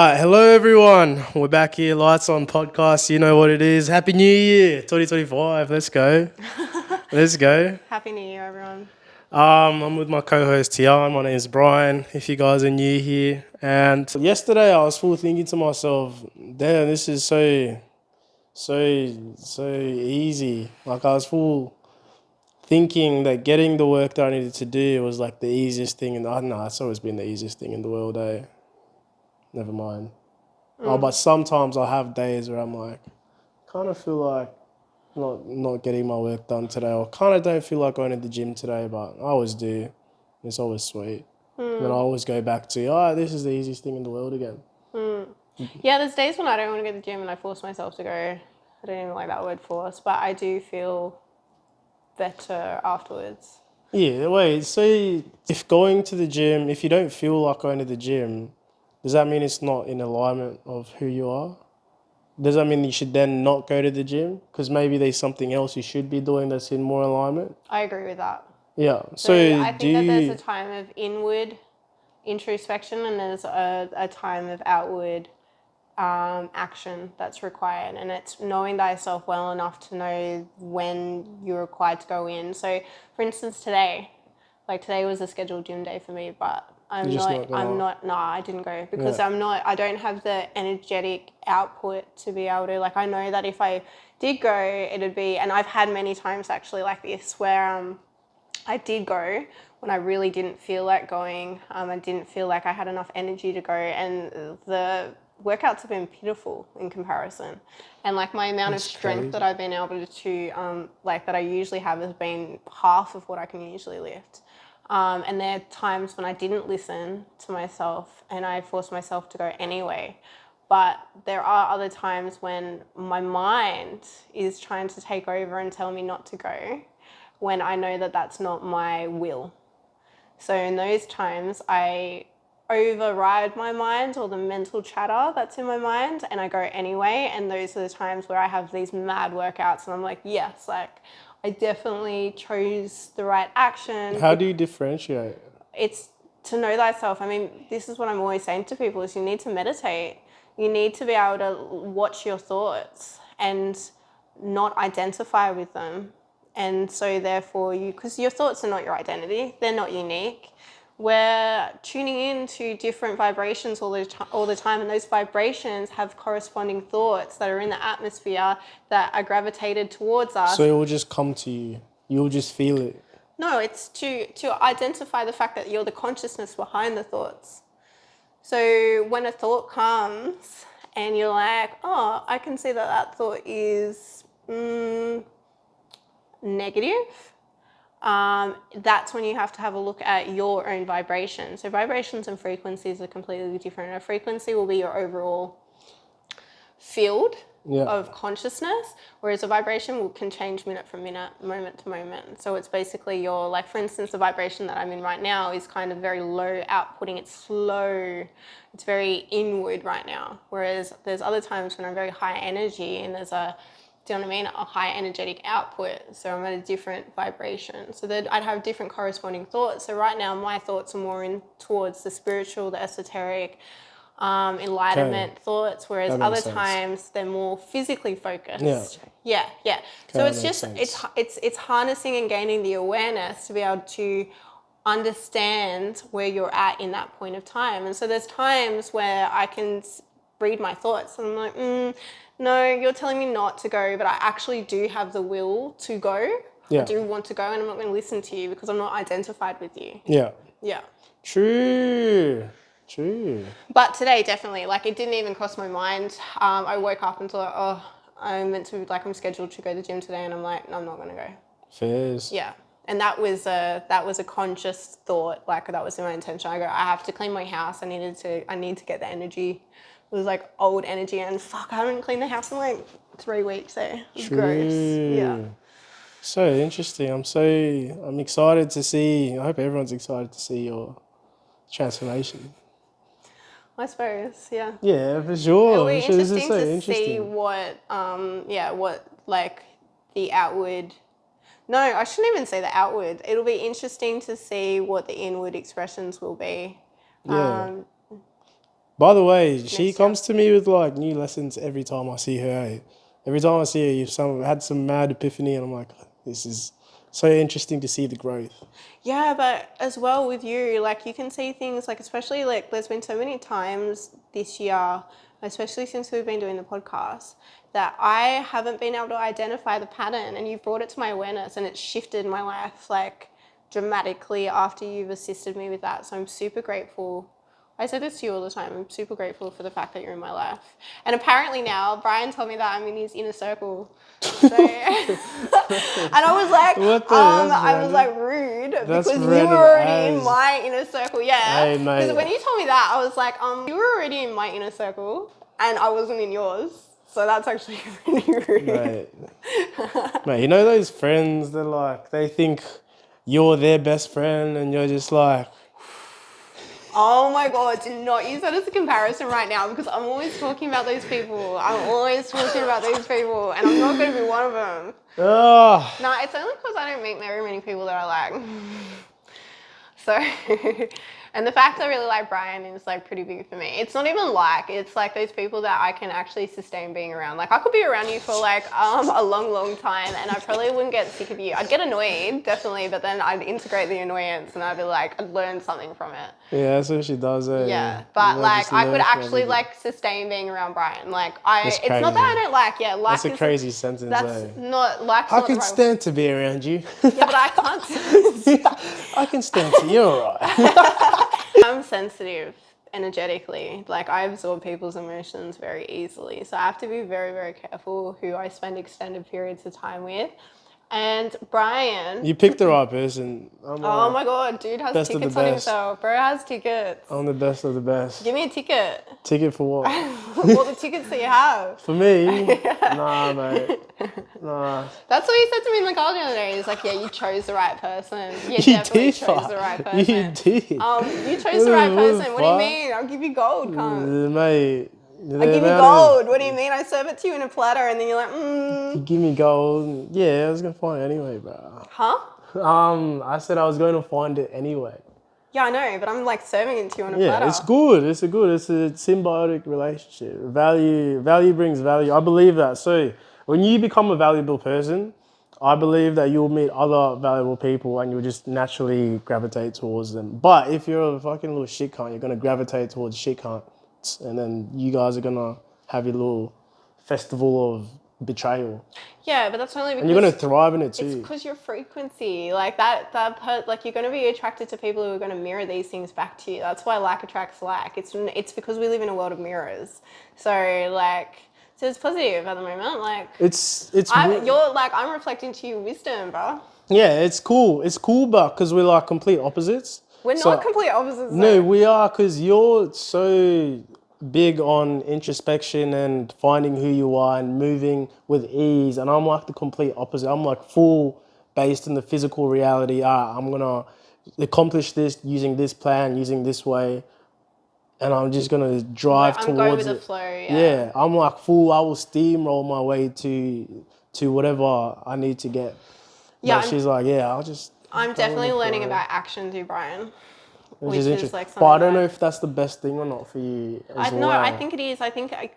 Hello everyone. We're back here, Lights On Podcast. You know what it is. Happy New Year, 2025. Let's go. Let's go. Happy New Year, everyone. I'm with my co-host Tian. My name is Brian. If you guys are new here, and yesterday I was full thinking to myself, "Damn, this is so easy." Like I was full thinking that getting the work that I needed to do was like the easiest thing, and I don't know. It's always been the easiest thing in the world. Never mind. Oh, but sometimes I have days where I'm like, kind of feel like not getting my work done today, or kind of don't feel like going to the gym today, but I always do. It's always sweet. And then I always go back to, this is the easiest thing in the world again. Yeah, there's days when I don't want to go to the gym and I force myself to go. I don't even like that word force, but I do feel better afterwards. Yeah, wait, so if going to the gym, if you don't feel like going to the gym, does that mean it's not in alignment of who you are? Does that mean you should then not go to the gym? Because maybe there's something else you should be doing that's in more alignment? I agree with that. Yeah. So So I do think that there's a you... time of inward introspection and there's a time of outward action that's required, and it's knowing thyself well enough to know when you're required to go in. So for instance, today was a scheduled gym day for me, but You're just not gonna... no, I didn't go because Yeah. I don't have the energetic output to be able to, like, I know that if I did go, it'd be, and I've had many times actually like this where I did go when I really didn't feel like going. I didn't feel like I had enough energy to go, and the workouts have been pitiful in comparison. And like my amount of That's strength crazy. that I've been able to like that I usually have has been half of what I can usually lift. And there are times when I didn't listen to myself and I forced myself to go anyway. But there are other times when my mind is trying to take over and tell me not to go, when I know that that's not my will. So in those times, I override my mind or the mental chatter that's in my mind and I go anyway. And those are the times where I have these mad workouts and I'm like, yes, like I definitely chose the right action. How do you differentiate? It's to know thyself. I mean, this is what I'm always saying to people is you need to meditate. You need to be able to watch your thoughts and not identify with them. And so therefore because your thoughts are not your identity, they're not unique. We're tuning in to different vibrations all the time, and those vibrations have corresponding thoughts that are in the atmosphere that are gravitated towards us. So it will just come to you. You'll just feel it. No, it's to identify the fact that you're the consciousness behind the thoughts. So when a thought comes and you're like, oh, I can see that that thought is negative, that's when you have to have a look at your own vibration. So vibrations and frequencies are completely different. A frequency will be your overall field of consciousness, whereas a vibration can change minute from minute, moment to moment. So it's basically your, like for instance, the vibration that I'm in right now is kind of very low outputting. It's slow. It's very inward right now. Whereas there's other times when I'm very high energy and there's do you know what I mean? A high energetic output. So I'm at a different vibration. So that I'd have different corresponding thoughts. So right now my thoughts are more in towards the spiritual, the esoteric, enlightenment thoughts, whereas other times they're more physically focused. Yeah. So it's just it's harnessing and gaining the awareness to be able to understand where you're at in that point of time. And so there's times where I can read my thoughts and I'm like, no, you're telling me not to go, but I actually do have the will to go. I do want to go, and I'm not going to listen to you because I'm not identified with you. Yeah. True. But today, definitely, like it didn't even cross my mind. I woke up and thought, oh, I'm scheduled to go to the gym today, and I'm like, no, I'm not going to go. Fairs. Yeah. And that was a conscious thought. Like that was my intention. I have to clean my house. I need to get the energy. It was like old energy, and fuck, I haven't cleaned the house in like 3 weeks. So it's gross. Yeah. So interesting. I'm excited to see. I hope everyone's excited to see your transformation. I suppose. Yeah. Yeah, for sure. It'll be This is interesting so to interesting. see what like the outward. No, I shouldn't even say the outward. It'll be interesting to see what the inward expressions will be. By the way, she Next comes to me with like new lessons every time I see her. Eh? Every time I see her, you've had some mad epiphany, and I'm like, this is so interesting to see the growth. Yeah, but as well with you, like you can see things like, especially like there's been so many times this year, especially since we've been doing the podcast, that I haven't been able to identify the pattern, and you've brought it to my awareness, and it's shifted my life like dramatically after you've assisted me with that. So I'm super grateful. I say this to you all the time. I'm super grateful for the fact that you're in my life. And apparently now, Brian told me that I'm in his inner circle. So, and I was like, What the? I was like rude because you were already in my inner circle. Yeah. Hey, mate. Because when you told me that, I was like, you were already in my inner circle and I wasn't in yours. So that's actually really rude. Mate, you know those friends that like, they think you're their best friend and you're just like... Oh my God, do not use that as a comparison right now because I'm always talking about those people. And I'm not going to be one of them. Oh. No, it's only because I don't meet very many people that I like. So, and the fact I really like Brian is like pretty big for me. It's not even like, it's like those people that I can actually sustain being around. Like I could be around you for like a long time and I probably wouldn't get sick of you. I'd get annoyed, definitely, but then I'd integrate the annoyance and I'd be like, I'd learn something from it. Yeah, that's what she does. Yeah, but like I could actually like sustain being around Brian. Like it's not that I don't like, that's a crazy sentence. That's not like. I can stand to be around you. Yeah, but I can't. I can stand to you, alright. I'm sensitive energetically. Like I absorb people's emotions very easily. So I have to be very, very careful who I spend extended periods of time with. And Brian... You picked the right person. Oh my God, dude has tickets on himself. Bro has tickets. I'm the best of the best. Give me a ticket. Ticket for what? All the tickets that you have. For me? Nah, mate. Nah. That's what he said to me in the car the other day. He's like, yeah, you chose the right person. You definitely chose the right person. You did. You chose the right person. What do you mean? I'll give you gold, cunt. Mate. I give you gold. What do you mean? I serve it to you in a platter and then you're like, You give me gold. Yeah, I was going to find it anyway, bro. Huh? I said I was going to find it anyway. Yeah, I know, but I'm like serving it to you on a platter. Yeah, it's good. It's a symbiotic relationship. Value brings value. I believe that. So when you become a valuable person, I believe that you'll meet other valuable people and you'll just naturally gravitate towards them. But if you're a fucking little shit cunt, you're going to gravitate towards shit cunt. And then you guys are going to have your little festival of betrayal. Yeah, but that's only because... And you're going to thrive in it too. It's because your frequency, like like you're going to be attracted to people who are going to mirror these things back to you. That's why like attracts like. It's because we live in a world of mirrors. So it's positive at the moment. Like I'm reflecting to you wisdom, bro. Yeah, it's cool. It's cool, but because we're like complete opposites. We're not complete opposites. No, we are, because you're so big on introspection and finding who you are and moving with ease. And I'm like the complete opposite. I'm like full based in the physical reality. I'm going to accomplish this using this plan, using this way. And I'm just going to drive towards go with it. the flow, Yeah, I'm like full. I will steamroll my way to whatever I need to get. Yeah, but she's like, I'm definitely learning about action through Brian. Which is interesting. But I don't know if that's the best thing or not for you No, I think it is.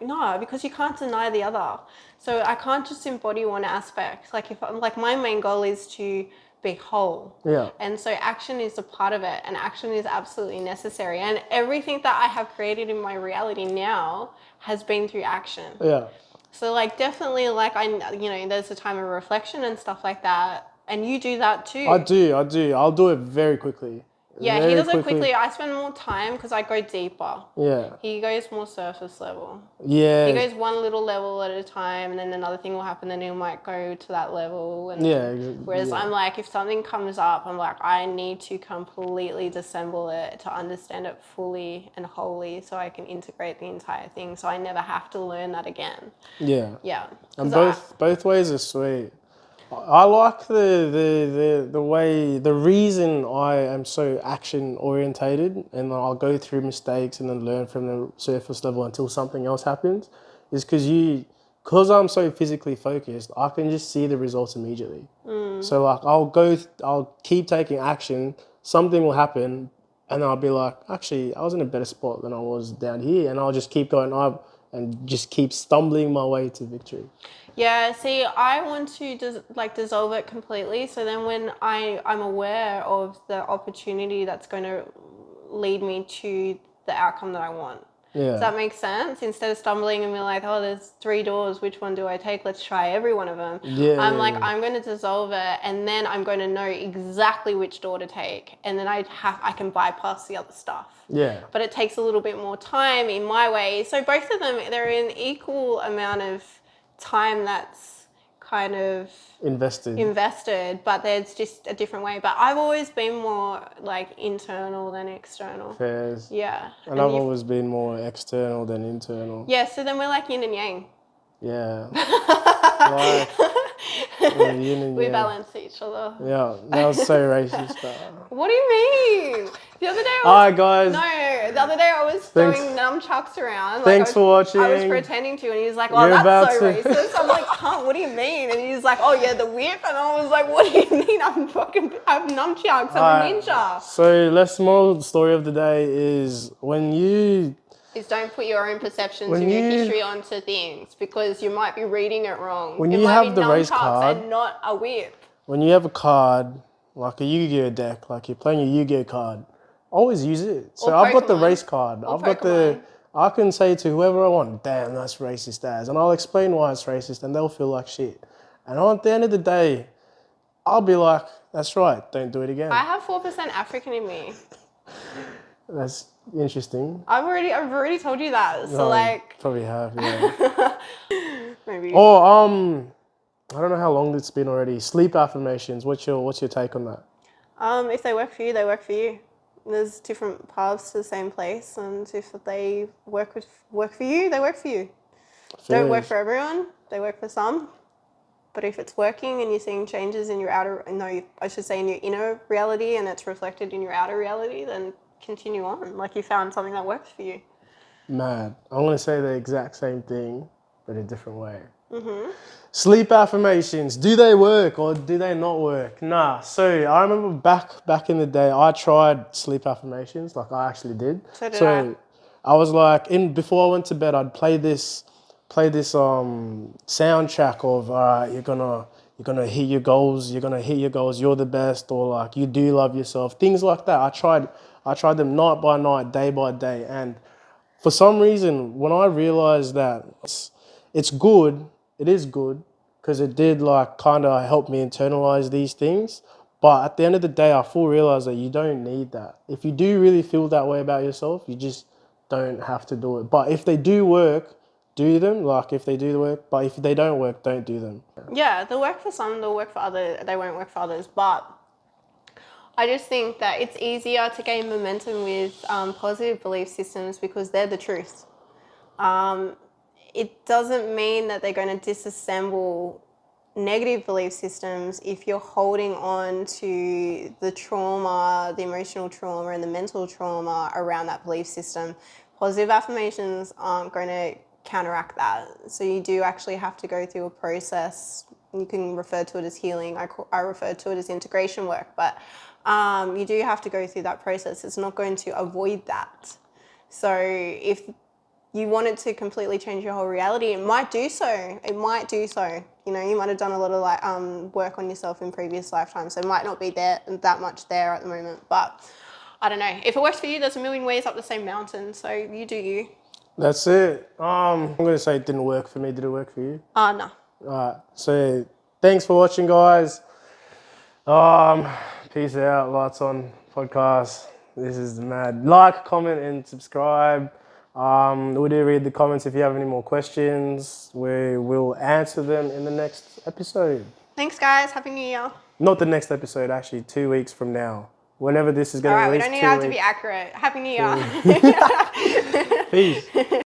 No, because you can't deny the other. So I can't just embody one aspect. Like my main goal is to be whole. Yeah. And so action is a part of it, and action is absolutely necessary. And everything that I have created in my reality now has been through action. Yeah. So definitely there's a time of reflection and stuff like that. And you do that too. I do. I'll do it very quickly. Yeah, he does it quickly. I spend more time because I go deeper. Yeah. He goes more surface level. Yeah. He goes one little level at a time, and then another thing will happen, then he might go to that level. And whereas I'm like, if something comes up, I'm like, I need to completely disassemble it to understand it fully and wholly so I can integrate the entire thing so I never have to learn that again. Yeah. Yeah. And both ways are sweet. I like the reason I am so action orientated and I'll go through mistakes and then learn from the surface level until something else happens is because I'm so physically focused, I can just see the results immediately. So I'll keep taking action, something will happen, And I'll be like, actually, I was in a better spot than I was down here. And I'll just keep going up and just keep stumbling my way to victory. Yeah, see, I want to dissolve it completely. So then when I'm aware of the opportunity that's going to lead me to the outcome that I want. Yeah. Does that make sense? Instead of stumbling and being like, oh, there's 3 doors, which one do I take? Let's try every one of them. Yeah. I'm like, I'm going to dissolve it, and then I'm going to know exactly which door to take, and then I can bypass the other stuff. Yeah. But it takes a little bit more time in my way. So both of them, they're in equal amount of time that's kind of invested, but there's just a different way. But I've always been more like internal than external. Fairs. Yeah. And I've always been more external than internal. Yeah, so then we're like yin and yang. Yeah. Like, yeah, yin and we yang. balance each other. Yeah, that was so racist. What do you mean? The other day Alright, guys. No, the other day I was throwing nunchucks around. Thanks for watching. I was pretending to, and he was like, "Oh, that's so racist." I'm like, "Huh? What do you mean?" And he's like, "Oh yeah, the whip." And I was like, "What do you mean? I have nunchucks. I'm a ninja." So, moral story of the day is don't put your own perceptions and your history onto things, because you might be reading it wrong. When you have the race card and not a whip. When you have a card, like a Yu-Gi-Oh deck, like you're playing a Yu-Gi-Oh card, always use it. So I've got the race card. I can say to whoever I want, damn, that's racist as. And I'll explain why it's racist and they'll feel like shit. And at the end of the day, I'll be like, that's right, don't do it again. I have 4% African in me. That's interesting. I've already told you that. So probably have, yeah. Maybe. Or I don't know how long it's been already. Sleep affirmations. What's your take on that? If they work for you, they work for you. There's different paths to the same place, and if they work for you, they work for you. Don't work for everyone. They work for some. But if it's working and you're seeing changes in your in your inner reality, and it's reflected in your outer reality, then continue on. Like you found something that works for you. Mad. I'm going to say the exact same thing, but a different way. Mm-hmm. Sleep affirmations. Do they work or do they not work? Nah. So I remember back in the day, I tried sleep affirmations. Like I actually did. So did I was like, before I went to bed, I'd play this soundtrack of you're gonna hit your goals, you're the best, or like you do love yourself, things like that. I tried them night by night, day by day, and for some reason, when I realized that it's good, it is good, because it did like kind of help me internalize these things. But at the end of the day, I fully realized that you don't need that. If you do really feel that way about yourself, you just don't have to do it. But if they do work, do them. Like if they do work, but if they don't work, don't do them. Yeah, they'll work for some, they'll work for others, they won't work for others. But I just think that it's easier to gain momentum with positive belief systems because they're the truth. It doesn't mean that they're going to disassemble negative belief systems if you're holding on to the trauma, the emotional trauma and the mental trauma around that belief system. Positive affirmations aren't going to counteract that. So you do actually have to go through a process. You can refer to it as healing. I refer to it as integration work, but you do have to go through that process. It's not going to avoid that. So if you wanted to completely change your whole reality, it might do so. It might do so. You know, you might have done a lot of work on yourself in previous lifetimes, so it might not be that much there at the moment. But I don't know. If it works for you, there's a million ways up the same mountain. So you do you. That's it. I'm gonna say it didn't work for me. Did it work for you? No. Alright. So thanks for watching, guys. Peace out. Lights on podcast. This is mad. Like, comment, and subscribe. We do read the comments. If you have any more questions, we will answer them in the next episode. Thanks, guys. Happy New Year. Not the next episode, actually. 2 weeks from now. Whenever this is going to release. Alright, we don't even have to be accurate. Happy New Year. Peace.